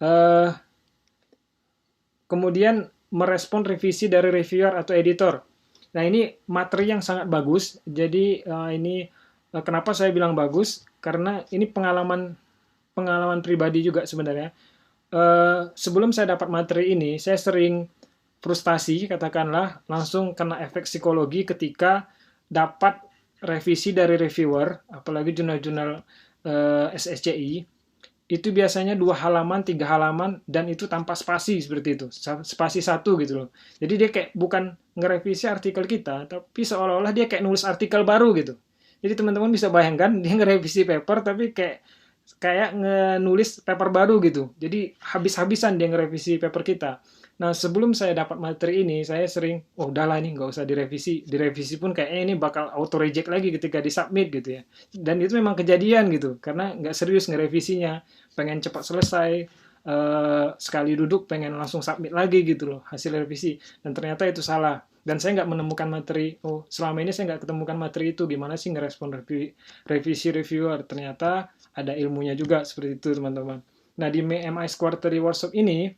eh, kemudian merespon revisi dari reviewer atau editor. Nah, ini materi yang sangat bagus. Jadi ini kenapa saya bilang bagus? Karena ini pengalaman pengalaman pribadi juga sebenarnya. Sebelum saya dapat materi ini, saya sering frustasi, katakanlah, langsung kena efek psikologi ketika dapat revisi dari reviewer, apalagi jurnal-jurnal SSCI, itu biasanya 2 halaman, 3 halaman, dan itu tanpa spasi seperti itu, spasi satu gitu loh. Jadi dia kayak bukan ngerevisi artikel kita, tapi seolah-olah dia kayak nulis artikel baru gitu. Jadi teman-teman bisa bayangkan dia ngerevisi paper, tapi kayak nulis paper baru gitu. Jadi habis-habisan dia ngerevisi paper kita. Nah, sebelum saya dapat materi ini, saya sering, oh udahlah nih, nggak usah direvisi. Direvisi pun kayaknya ini bakal auto reject lagi ketika disubmit gitu ya. Dan itu memang kejadian gitu, karena nggak serius ngerevisinya. Pengen cepat selesai, sekali duduk pengen langsung submit lagi gitu loh, hasil revisi. Dan ternyata itu salah. Dan saya nggak menemukan materi, oh selama ini saya nggak ketemukan materi itu, gimana sih ngerespon revisi reviewer. Ternyata ada ilmunya juga seperti itu teman-teman. Nah di MIS Quarterly Workshop ini,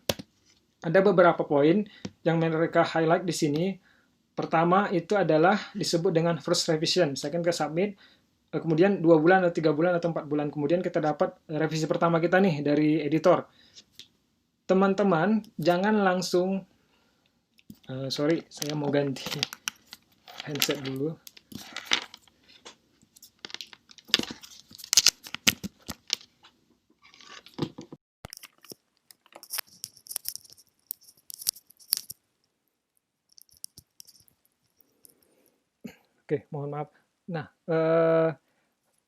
ada beberapa poin yang mereka highlight di sini. Pertama itu adalah disebut dengan first revision. Misalkan ke submit, kemudian 2 bulan atau 3 bulan atau 4 bulan kemudian kita dapat revisi pertama kita nih dari editor. Teman-teman jangan langsung, sorry saya mau ganti handset dulu. Oke, mohon maaf. Nah,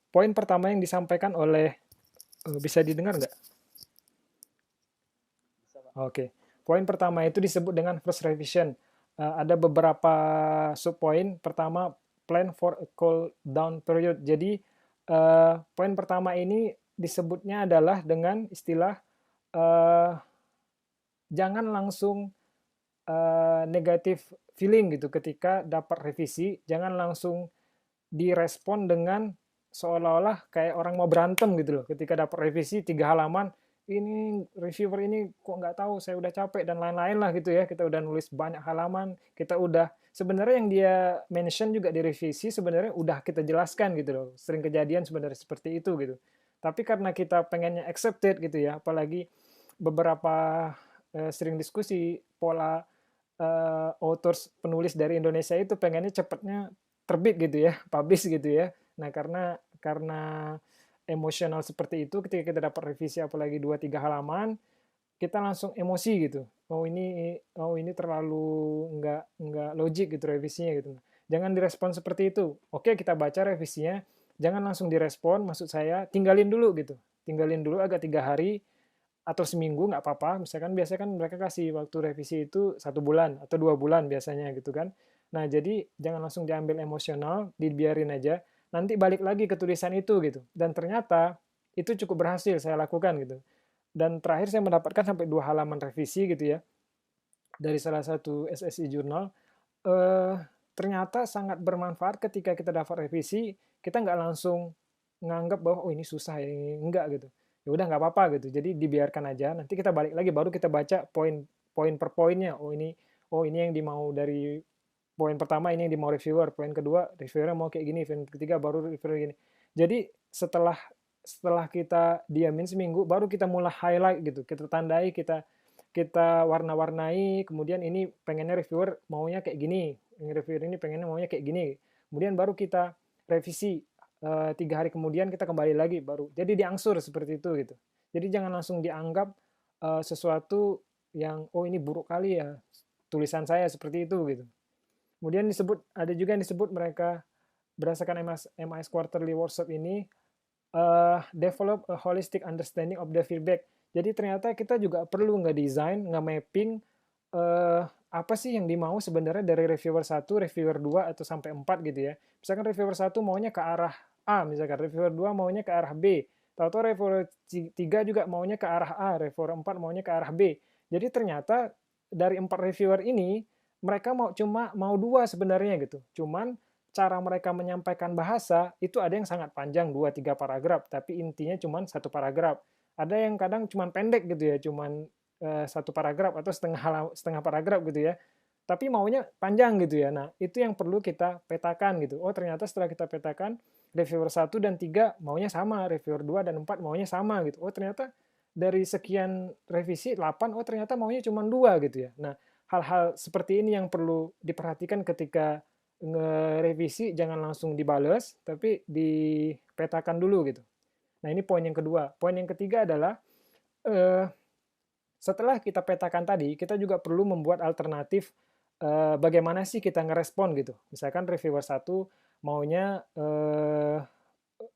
poin pertama yang disampaikan oleh, bisa didengar nggak? Oke, poin pertama itu disebut dengan first revision. Ada beberapa subpoin. Pertama, plan for a cool down period. Jadi, poin pertama ini disebutnya adalah dengan istilah uh, jangan langsung negatif feeling gitu ketika dapat revisi. Jangan langsung direspon dengan seolah-olah kayak orang mau berantem gitu loh. Ketika dapat revisi 3 halaman, ini reviewer ini kok nggak tahu, saya udah capek dan lain-lain lah gitu ya. Kita udah nulis banyak halaman, kita udah sebenarnya yang dia mention juga di revisi sebenarnya udah kita jelaskan gitu loh. Sering kejadian sebenarnya seperti itu gitu. Tapi karena kita pengennya accepted gitu ya, apalagi beberapa sering diskusi pola authors penulis dari Indonesia itu pengennya cepatnya terbit gitu ya, publish gitu ya. Nah, karena emosional seperti itu ketika kita dapat revisi apalagi 2 3 halaman, kita langsung emosi gitu. Oh ini terlalu nggak logik gitu revisinya gitu. Jangan direspon seperti itu. Oke, kita baca revisinya, jangan langsung direspon, maksud saya tinggalin dulu gitu. Tinggalin dulu agak 3 hari atau seminggu nggak apa-apa. Misalkan biasanya kan mereka kasih waktu revisi itu 1 bulan atau 2 bulan biasanya gitu kan. Nah jadi jangan langsung diambil emosional, dibiarin aja. Nanti balik lagi ke tulisan itu gitu. Dan ternyata itu cukup berhasil saya lakukan gitu. Dan terakhir saya mendapatkan sampai 2 halaman revisi gitu ya dari salah satu SSI jurnal. Eh, Ternyata sangat bermanfaat ketika kita dapat revisi, kita nggak langsung nganggap bahwa oh ini susah ya, ini enggak gitu. Ya udah nggak apa-apa gitu. Jadi dibiarkan aja. Nanti kita balik lagi baru kita baca poin per poinnya. Oh ini yang dimau dari poin pertama, ini yang dimau reviewer. Poin kedua reviewernya mau kayak gini. Poin ketiga baru reviewer gini. Jadi setelah setelah kita diamin seminggu, baru kita mulai highlight gitu. Kita tandai, kita kita warna-warnai, kemudian ini pengennya reviewer maunya kayak gini, reviewer ini pengennya maunya kayak gini. Kemudian baru kita revisi, 3 hari kemudian kita kembali lagi baru. Jadi diangsur seperti itu gitu. Jadi jangan langsung dianggap sesuatu yang oh ini buruk kali ya tulisan saya seperti itu gitu. Kemudian ada juga yang disebut mereka berdasarkan MIS Quarterly Workshop ini develop a holistic understanding of the feedback. Jadi ternyata kita juga perlu nge-design, nge-mapping apa sih yang dimau sebenarnya dari reviewer 1, reviewer 2 atau sampai 4 gitu ya. Misalkan reviewer 1 maunya ke arah A, misalkan reviewer 2 maunya ke arah B. Tahu-tahu reviewer 3 juga maunya ke arah A, reviewer 4 maunya ke arah B. Jadi ternyata dari 4 reviewer ini mereka cuma mau 2 sebenarnya gitu. Cuman cara mereka menyampaikan bahasa itu ada yang sangat panjang 2 3 paragraf, tapi intinya cuma 1 paragraf. Ada yang kadang cuman pendek gitu ya, cuman satu paragraf atau setengah paragraf gitu ya. Tapi maunya panjang gitu ya. Nah, itu yang perlu kita petakan gitu. Oh, ternyata setelah kita petakan, reviewer 1 dan 3 maunya sama, reviewer 2 dan 4 maunya sama gitu. Oh, ternyata dari sekian revisi 8, oh ternyata maunya cuma 2 gitu ya. Nah, hal-hal seperti ini yang perlu diperhatikan ketika nge-revisi, jangan langsung dibales, tapi dipetakan dulu gitu. Nah, ini poin yang kedua. Poin yang ketiga adalah eh, setelah kita petakan tadi, kita juga perlu membuat alternatif bagaimana sih kita ngerespon gitu. Misalkan reviewer 1 maunya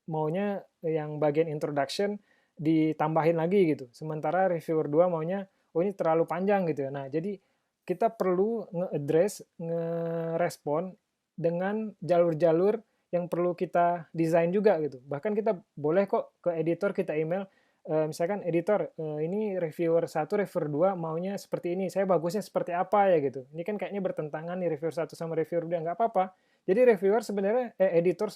maunya yang bagian introduction ditambahin lagi gitu. Sementara reviewer 2 maunya oh ini terlalu panjang gitu ya. Nah, jadi kita perlu nge-address, ngerespon dengan jalur-jalur yang perlu kita desain juga gitu. Bahkan kita boleh kok ke editor kita email, misalkan editor, ini reviewer 1, reviewer 2 maunya seperti ini, saya bagusnya seperti apa ya gitu. Ini kan kayaknya bertentangan nih reviewer 1 sama reviewer 2, nggak apa-apa. Jadi reviewer sebenarnya, editor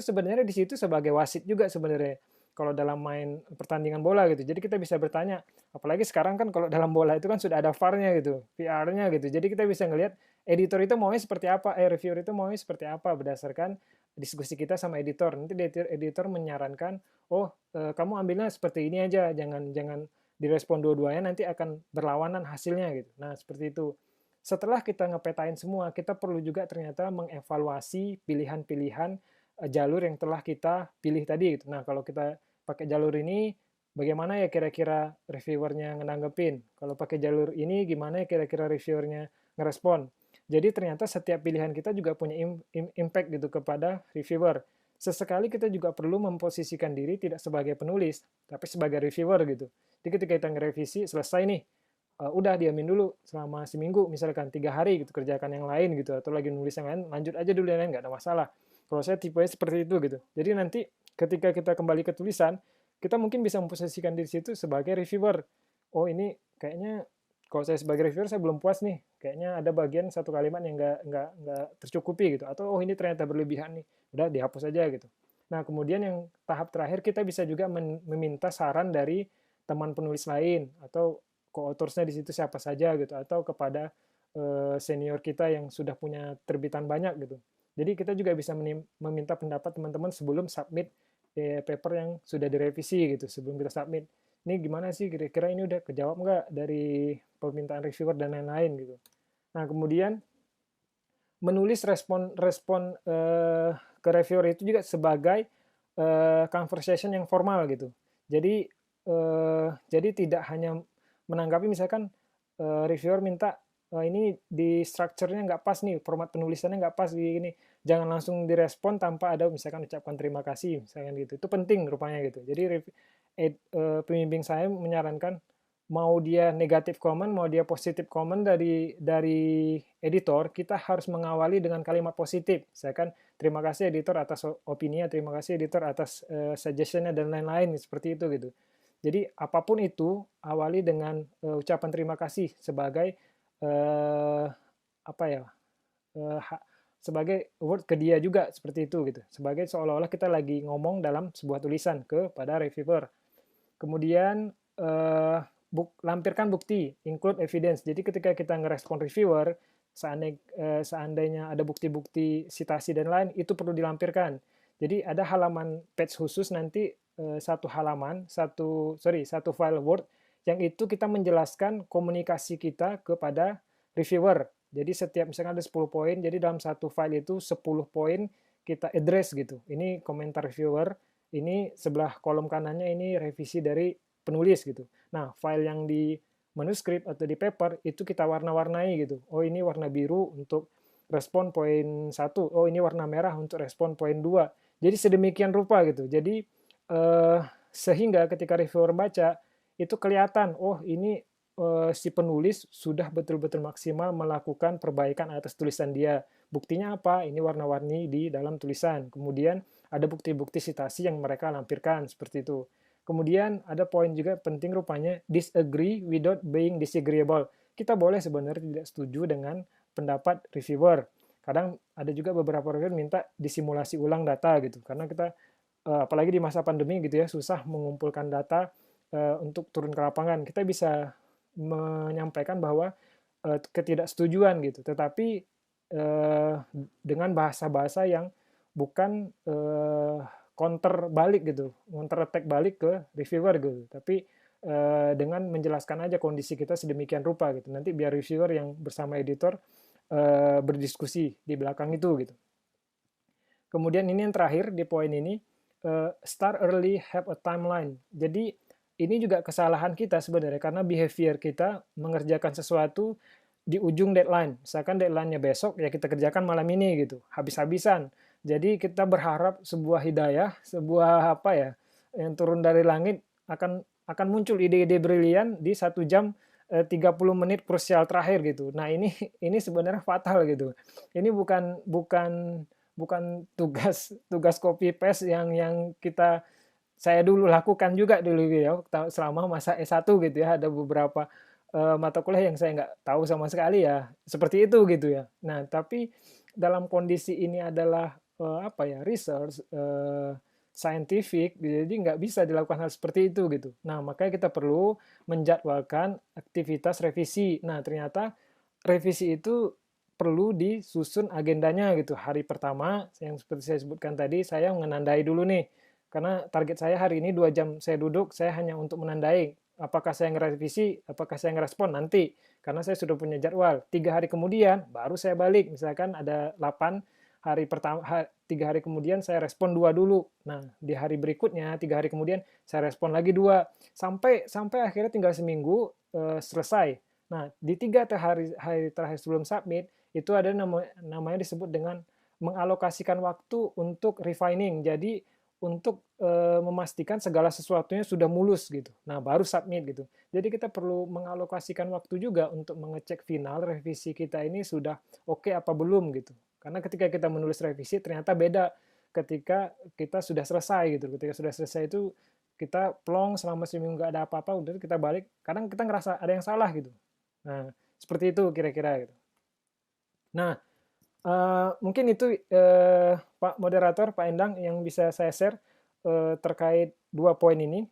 sebenarnya di situ sebagai wasit juga sebenarnya kalau dalam main pertandingan bola gitu. Jadi kita bisa bertanya, apalagi sekarang kan kalau dalam bola itu kan sudah ada VAR-nya gitu, VR-nya gitu. Jadi kita bisa ngelihat editor itu maunya seperti apa, reviewer itu maunya seperti apa berdasarkan diskusi kita sama editor. Nanti editor menyarankan, oh kamu ambilnya seperti ini aja, jangan jangan direspon dua-duanya, nanti akan berlawanan hasilnya gitu. Nah seperti itu. Setelah kita ngepetain semua, kita perlu juga ternyata mengevaluasi pilihan-pilihan jalur yang telah kita pilih tadi gitu. Nah, kalau kita pakai jalur ini, bagaimana ya kira-kira reviewernya nanggepin? Kalau pakai jalur ini, gimana ya kira-kira reviewernya ngerespon? Jadi ternyata setiap pilihan kita juga punya impact gitu kepada reviewer. Sesekali kita juga perlu memposisikan diri tidak sebagai penulis, tapi sebagai reviewer gitu. Jadi ketika kita ngerevisi, selesai nih, udah diamin dulu selama seminggu, misalkan 3 hari gitu, kerjakan yang lain gitu, atau lagi nulis yang lain, lanjut aja dulu yang lain, nggak ada masalah. Kalau saya tipenya seperti itu gitu. Jadi nanti ketika kita kembali ke tulisan, kita mungkin bisa memposisikan diri situ sebagai reviewer. Oh ini kayaknya kalau saya sebagai reviewer saya belum puas nih. Kayaknya ada bagian satu kalimat yang nggak tercukupi gitu. Atau oh ini ternyata berlebihan nih. Udah dihapus aja gitu. Nah kemudian yang tahap terakhir kita bisa juga meminta saran dari teman penulis lain atau co-authorsnya di situ siapa saja gitu atau kepada senior kita yang sudah punya terbitan banyak gitu. Jadi kita juga bisa meminta pendapat teman-teman sebelum submit paper yang sudah direvisi gitu, sebelum kita submit. Ini gimana sih kira-kira ini udah kejawab nggak dari permintaan reviewer dan lain-lain gitu. Nah kemudian menulis respon ke reviewer itu juga sebagai conversation yang formal gitu. Jadi tidak hanya menanggapi misalkan reviewer minta ini di structure-nya nggak pas nih, format penulisannya nggak pas gini. Jangan langsung direspon tanpa ada misalkan ucapkan terima kasih, misalkan gitu. Itu penting rupanya gitu. Jadi pembimbing saya menyarankan mau dia negatif comment, mau dia positif comment dari editor, kita harus mengawali dengan kalimat positif. Misalkan terima kasih editor atas opininya, terima kasih editor atas suggestion-nya dan lain-lain seperti itu gitu. Jadi apapun itu awali dengan ucapan terima kasih sebagai apa ya sebagai word ke dia juga seperti itu gitu. Sebagai seolah-olah kita lagi ngomong dalam sebuah tulisan kepada reviewer. Kemudian lampirkan bukti, include evidence. Jadi ketika kita ngerespon reviewer, seandainya ada bukti-bukti citasi dan lain, itu perlu dilampirkan. Jadi ada halaman page khusus nanti satu halaman, satu file Word yang itu kita menjelaskan komunikasi kita kepada reviewer. Jadi setiap misalkan ada 10 poin, jadi dalam satu file itu 10 poin kita address gitu. Ini komentar reviewer, ini sebelah kolom kanannya ini revisi dari penulis gitu. Nah, file yang di manuskrip atau di paper itu kita warna-warnai gitu. Oh, ini warna biru untuk respon poin 1. Oh, ini warna merah untuk respon poin 2. Jadi sedemikian rupa gitu. Jadi sehingga ketika reviewer baca itu kelihatan, oh ini si penulis sudah betul-betul maksimal melakukan perbaikan atas tulisan dia. Buktinya apa? Ini warna-warni di dalam tulisan. Kemudian ada bukti-bukti citasi yang mereka lampirkan seperti itu. Kemudian ada poin juga penting rupanya, disagree without being disagreeable. Kita boleh sebenarnya tidak setuju dengan pendapat reviewer. Kadang ada juga beberapa reviewer minta disimulasi ulang data gitu. Karena kita, apalagi di masa pandemi gitu ya, susah mengumpulkan data untuk turun ke lapangan. Kita bisa menyampaikan bahwa ketidaksetujuan gitu, tetapi dengan bahasa-bahasa yang bukan counter balik gitu, counter attack balik ke reviewer gitu, tapi dengan menjelaskan aja kondisi kita sedemikian rupa gitu. Nanti biar reviewer yang bersama editor berdiskusi di belakang itu gitu. Kemudian ini yang terakhir di poin ini, start early, have a timeline. Jadi ini juga kesalahan kita sebenarnya karena behavior kita mengerjakan sesuatu di ujung deadline. Misalkan deadline-nya besok, ya kita kerjakan malam ini gitu, habis-habisan. Jadi kita berharap sebuah hidayah, sebuah apa ya, yang turun dari langit akan muncul ide-ide brilian di 1 jam 30 menit krusial terakhir gitu. Nah ini sebenarnya fatal gitu. Ini bukan bukan bukan tugas copy paste yang saya dulu lakukan juga dulu gitu ya selama masa S1 gitu ya, ada beberapa mata kuliah yang saya nggak tahu sama sekali ya seperti itu gitu ya. Nah tapi dalam kondisi ini adalah apa ya, research scientific, jadi nggak bisa dilakukan hal seperti itu gitu. Nah makanya kita perlu menjadwalkan aktivitas revisi. Nah ternyata revisi itu perlu disusun agendanya gitu. Hari pertama yang seperti saya sebutkan tadi, saya menandai dulu nih, karena target saya hari ini 2 jam saya duduk, saya hanya untuk menandai. Apakah saya ngerevisi, apakah saya ngerespon nanti, karena saya sudah punya jadwal. 3 hari kemudian baru saya balik, misalkan ada 8 hari pertama, 3 hari kemudian saya respon 2 dulu. Nah di hari berikutnya 3 hari kemudian saya respon lagi 2, sampai akhirnya tinggal seminggu selesai. Nah di 3 hari terakhir sebelum submit itu ada namanya disebut dengan mengalokasikan waktu untuk refining. Jadi untuk memastikan segala sesuatunya sudah mulus gitu. Nah, baru submit gitu. Jadi kita perlu mengalokasikan waktu juga untuk mengecek final revisi kita ini sudah oke apa belum gitu. Karena ketika kita menulis revisi ternyata beda ketika kita sudah selesai gitu. Ketika sudah selesai itu kita plong selama seminggu nggak ada apa-apa, udah kita balik. Kadang kita ngerasa ada yang salah gitu. Nah, seperti itu kira-kira gitu. Nah, mungkin itu Pak Moderator, Pak Endang yang bisa saya share terkait 2 poin ini.